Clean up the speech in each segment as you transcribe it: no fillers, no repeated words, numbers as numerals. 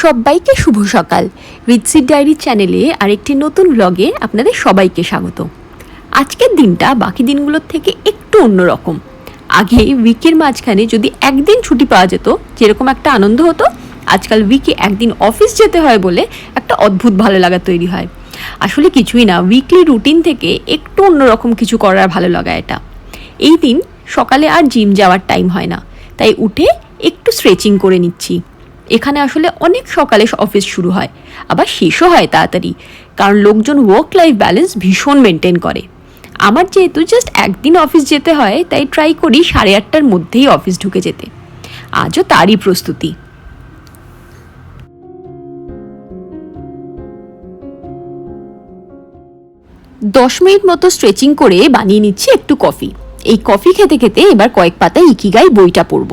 সবাইকে শুভ সকাল। রিতসির ডায়েরি চ্যানেলে আরেকটি নতুন ব্লগে আপনাদের সবাইকে স্বাগত। আজকের দিনটা বাকি দিনগুলোর থেকে একটু অন্যরকম। আগে উইকের মাঝখানে যদি একদিন ছুটি পাওয়া যেত যেরকম একটা আনন্দ হতো, আজকাল উইকে একদিন অফিস যেতে হয় বলে একটা অদ্ভুত ভালো লাগা তৈরি হয়। আসলে কিছুই না, উইকলি রুটিন থেকে একটু অন্যরকম কিছু করার ভালো লাগা এটা। এই দিন সকালে আর জিম যাওয়ার টাইম হয় না, তাই উঠে একটু স্ট্রেচিং করে নিচ্ছি। এখানে আসলে অনেক সকালে অফিস শুরু হয়, আবার শেষও হয় তাড়াতাড়ি, কারণ লোকজন ওয়ার্ক লাইফ ব্যালেন্স ভীষণ মেনটেন করে। আমার যেহেতু জাস্ট একদিন অফিস যেতে হয়, তাই ট্রাই করি 8:30টার মধ্যেই অফিস ঢুকে যেতে। আজও তারই প্রস্তুতি। দশ মিনিট মতো স্ট্রেচিং করে বানিয়ে নিচ্ছি একটু কফি। এই কফি খেতে খেতে এবার কয়েক পাতা ইকিগাই বইটা পড়ব।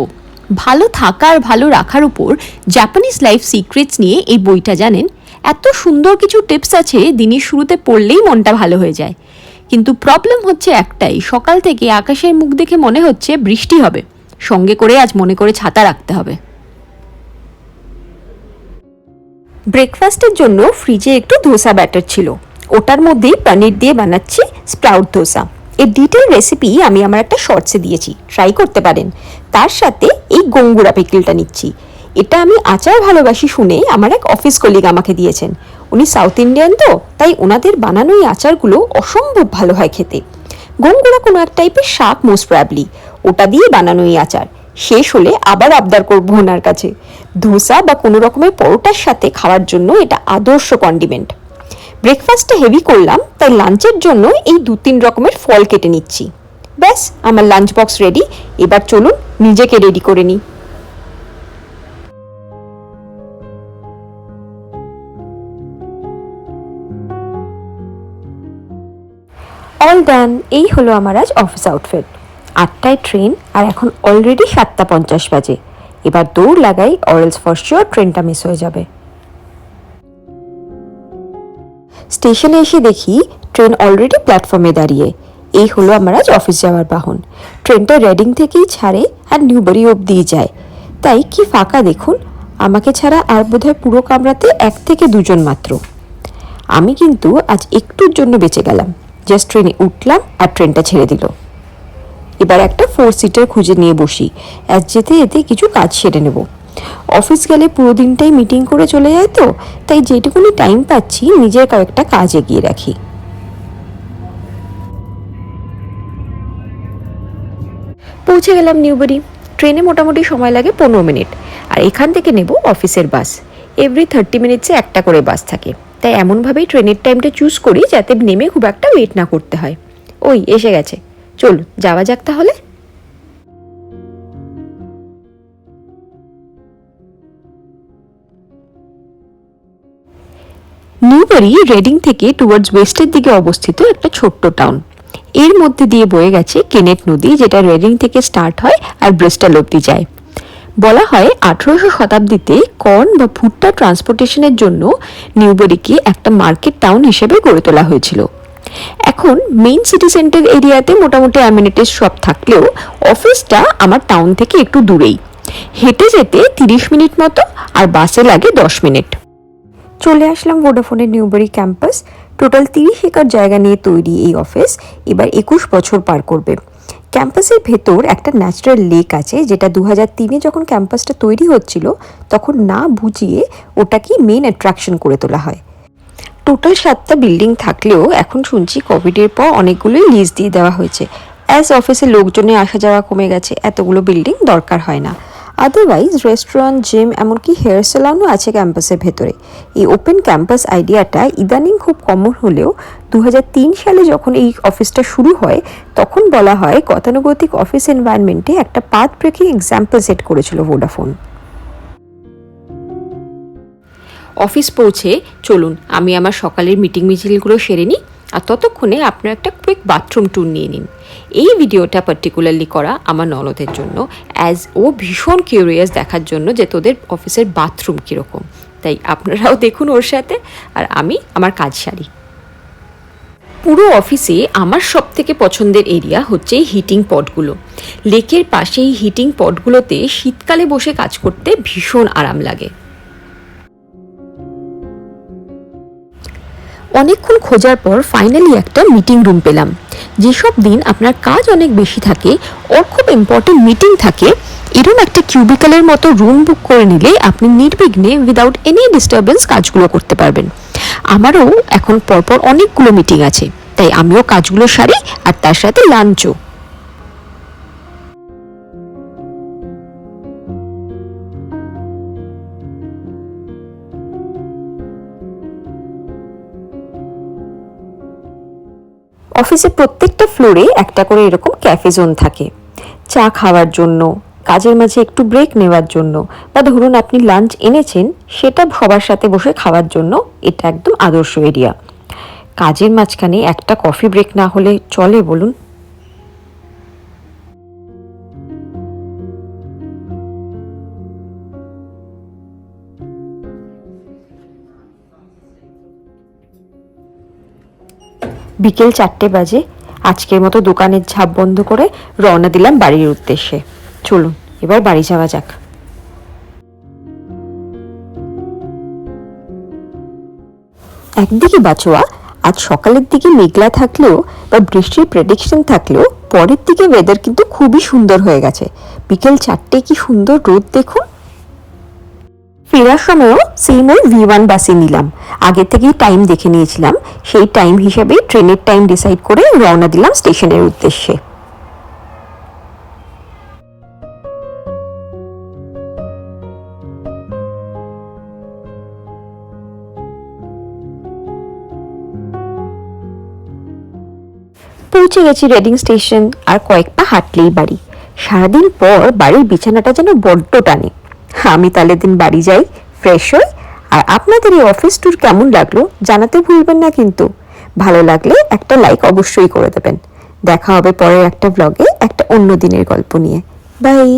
ভালো থাকা আর ভালো রাখার উপর জাপানিজ লাইফ সিক্রেটস নিয়ে এই বইটা, জানেন, এত সুন্দর কিছু টিপস আছে, দিনের শুরুতে পড়লেই মনটা ভালো হয়ে যায়। কিন্তু প্রবলেম হচ্ছে একটাই, সকাল থেকে আকাশের মুখ দেখে মনে হচ্ছে বৃষ্টি হবে, সঙ্গে করে আজ মনে করে ছাতা রাখতে হবে। ব্রেকফাস্টের জন্য ফ্রিজে একটু ধোসা ব্যাটার ছিল, ওটার মধ্যেই পনির দিয়ে বানাচ্ছি স্প্রাউট ধোসা। এর ডিটেল রেসিপি আমি আমার একটা শর্টসে দিয়েছি, ট্রাই করতে পারেন। তার সাথে এই গঙ্গুরা পিকলটা নিচ্ছি। এটা আমি আচার ভালোবাসি শুনে আমার এক অফিস কলিগ আমাকে দিয়েছেন। উনি সাউথ ইন্ডিয়ান তো, তাই ওনাদের বানানো এই আচারগুলো অসম্ভব ভালো হয় খেতে। গঙ্গুরা কোনো এক টাইপের শাক মোস্ট প্রবাবলি, ওটা দিয়ে বানানো এই আচার। শেষ হলে আবার আবদার করবো ওনার কাছে। ধোসা বা কোনো রকমের পরোটার সাথে খাওয়ার জন্য এটা আদর্শ কন্ডিমেন্ট। ব্রেকফাস্টটা হেভি করলাম, তাই লাঞ্চের জন্য এই 2-3 রকমের ফল কেটে নিচ্ছি। ব্যাস, আমার লাঞ্চ বক্স রেডি। এবার চলুন নিজেকে রেডি করে নিই। All done. এই হলো আমার আজ অফিস আউটফিট। 8টায় ট্রেন, আর এখন অলরেডি 7:50 বাজে। এবার দৌড় লাগাই, অরেলস ফর শিওর ট্রেনটা মিস হয়ে যাবে। স্টেশনে এসে দেখি ট্রেন অলরেডি প্ল্যাটফর্মে দাঁড়িয়ে। এই হলো আমার আজ অফিস যাওয়ার বাহন। ট্রেনটা রেডিং থেকেই ছাড়ে আর নিউবারি অবধি যায়, তাই কি ফাঁকা দেখুন। আমাকে ছাড়া আর বোধহয় পুরো কামরাতে 1 থেকে 2 জন মাত্র। আমি কিন্তু আজ একটুর জন্য বেঁচে গেলাম। জাস্ট ট্রেনে উঠলাম আর ট্রেনটা ছেড়ে দিল। এবার একটা 4 সিটার খুঁজে নিয়ে বসি, আজ যেতে যেতে কিছু কাজ সেরে নেব। অফিস গেলে পুরো দিনটাই মিটিং করে চলে যায় তো, তাই যেটুকুনি টাইম পাচ্ছি নিজের কয়েকটা কাজ এগিয়ে রাখি। পৌঁছে গেলাম নিউবারি। ট্রেনে মোটামুটি সময় লাগে 15 মিনিট, আর এখান থেকে নেব অফিসের বাস। এভরি 30 মিনিটসে একটা করে বাস থাকে, তাই এমনভাবেই ট্রেনের টাইমটা চুজ করি যাতে নেমে খুব একটা ওয়েট না করতে হয়। ওই এসে গেছে, চল যাওয়া যাক তাহলে। নিউবারি রেডিং থেকে টুয়ার্ডস ওয়েস্টের দিকে অবস্থিত একটা ছোট্ট টাউন। এর মধ্যে দিয়ে বয়ে গেছে কেনেট নদী, যেটা রেডিং থেকে স্টার্ট হয় আর ব্রিস্টল অবধি যায়। বলা হয় 18শো শতাব্দীতে কর্ন বা ভুট্টা ট্রান্সপোর্টেশনের জন্য নিউবারিকে একটা মার্কেট টাউন হিসেবে গড়ে তোলা হয়েছিল। এখন মেইন সিটি সেন্টার এরিয়াতে মোটামুটি অ্যামিনিটিস সব থাকলেও অফিসটা আমার টাউন থেকে একটু দূরেই। হেঁটে যেতে 30 মিনিট মতো, আর বাসে লাগে 10 মিনিট। চলে আসলাম ভোডাফোনের নিউবারি ক্যাম্পাস। টোটাল 30 একর জায়গা নিয়ে তৈরি এই অফিস এবার 21 বছর পার করবে। ক্যাম্পাসের ভেতর একটা ন্যাচারাল লেক আছে, যেটা 2003-এ যখন ক্যাম্পাসটা তৈরি হচ্ছিল তখন না বুঝিয়ে ওটাকে মেন অ্যাট্রাকশন করে তোলা হয়। টোটাল 7টা বিল্ডিং থাকলেও এখন শুনছি কোভিডের পর অনেকগুলোই লিজ দিয়ে দেওয়া হয়েছে। অ্যাজ অফিসে লোকজনের আসা যাওয়া কমে গেছে, এতগুলো বিল্ডিং দরকার হয় না। আদারওয়াইজ রেস্টুরেন্ট, জিম, এমনকি হেয়ার সেলনও আছে ক্যাম্পাসের ভেতরে। এই ওপেন ক্যাম্পাস আইডিয়াটা ইদানিং খুব কমন হলেও 2003 সালে যখন এই অফিসটা শুরু হয় তখন বলা হয় গতানুগতিক অফিস এনভায়রনমেন্টে একটা পাথ ব্রেকিং এক্সাম্পল সেট করেছিল ভোডাফোন। অফিস পৌঁছে চলুন আমি আমার সকালের মিটিং মিছিলগুলো সেরে নিই, আর ততক্ষণে আপনার একটা কুইক বাথরুম ট্যুর নিয়ে নিন। এই ভিডিওটা পার্টিকুলারলি করা আমার ননদের জন্য, অ্যাজ ও ভীষণ কিউরিয়াস দেখার জন্য যে তোদের অফিসের বাথরুম কীরকম। তাই আপনারাও দেখুন ওর সাথে, আর আমি আমার কাজ সারি। পুরো অফিসে আমার সব থেকে পছন্দের এরিয়া হচ্ছে এই হিটিং পটগুলো। লেকের পাশে এই হিটিং পটগুলোতে শীতকালে বসে কাজ করতে ভীষণ আরাম লাগে। অনেকক্ষণ খোঁজার পর ফাইনালি একটা মিটিং রুম পেলাম। যেসব দিন আপনার কাজ অনেক বেশি থাকে, ওর খুব ইম্পর্টেন্ট মিটিং থাকে, এরকম একটা কিউবিক্যালের মতো রুম বুক করে নিলে আপনি নির্বিঘ্নে উইদাউট এনি ডিস্টারবেন্স কাজগুলো করতে পারবেন। আমারও এখন পরপর অনেকগুলো মিটিং আছে, তাই আমিও কাজগুলো সারি আর তার সাথে লাঞ্চও। অফিসে প্রত্যেকটা ফ্লোরে একটা করে এরকম ক্যাফে জোন থাকে, চা খাওয়ার জন্য, কাজের মাঝে একটু ব্রেক নেওয়ার জন্য, বা ধরুন আপনি লাঞ্চ এনেছেন সেটা সবার সাথে বসে খাওয়ার জন্য এটা একদম আদর্শ এরিয়া। কাজের মাঝখানে একটা কফি ব্রেক না হলে চলে বলুন? বিকেল 4টে বাজে। আজকের মতো দোকানের ঝাঁপ বন্ধ করে রওনা দিলাম বাড়ির উদ্দেশ্যে। চলুন এবার বাড়ি যাওয়া যাক। একদিকে বাঁচোয়া, আজ সকালের দিকে মেঘলা থাকলেও বা বৃষ্টির প্রেডিকশন থাকলেও পরের দিকে ওয়েদার কিন্তু খুবই সুন্দর হয়ে গেছে। বিকেল 4টে কি সুন্দর রোদ দেখুন। ফেরার সময়ও সেম ওই V1 বাসে নিলাম, আগে থেকেই টাইম দেখে নিয়েছিলাম, সেই টাইম হিসাবে ট্রেনের টাইম ডিসাইড করে রওনা দিলাম স্টেশনের উদ্দেশ্যে। পৌঁছে গেছি রেডিং স্টেশন, আর কয়েক পা হাঁটলেই বাড়ি। সারাদিন পর বাড়ির বিছানাটা যেন বড্ড টানে। আমি তাহলে দিন বাড়ি যাই, ফ্রেশ হই। আর আপনাদের এই অফিস ট্যুর কেমন লাগলো জানাতে ভুলবেন না কিন্তু। ভালো লাগলে একটা লাইক অবশ্যই করে দেবেন। দেখা হবে পরের একটা ব্লগে একটা অন্য দিনের গল্প নিয়ে। বাই।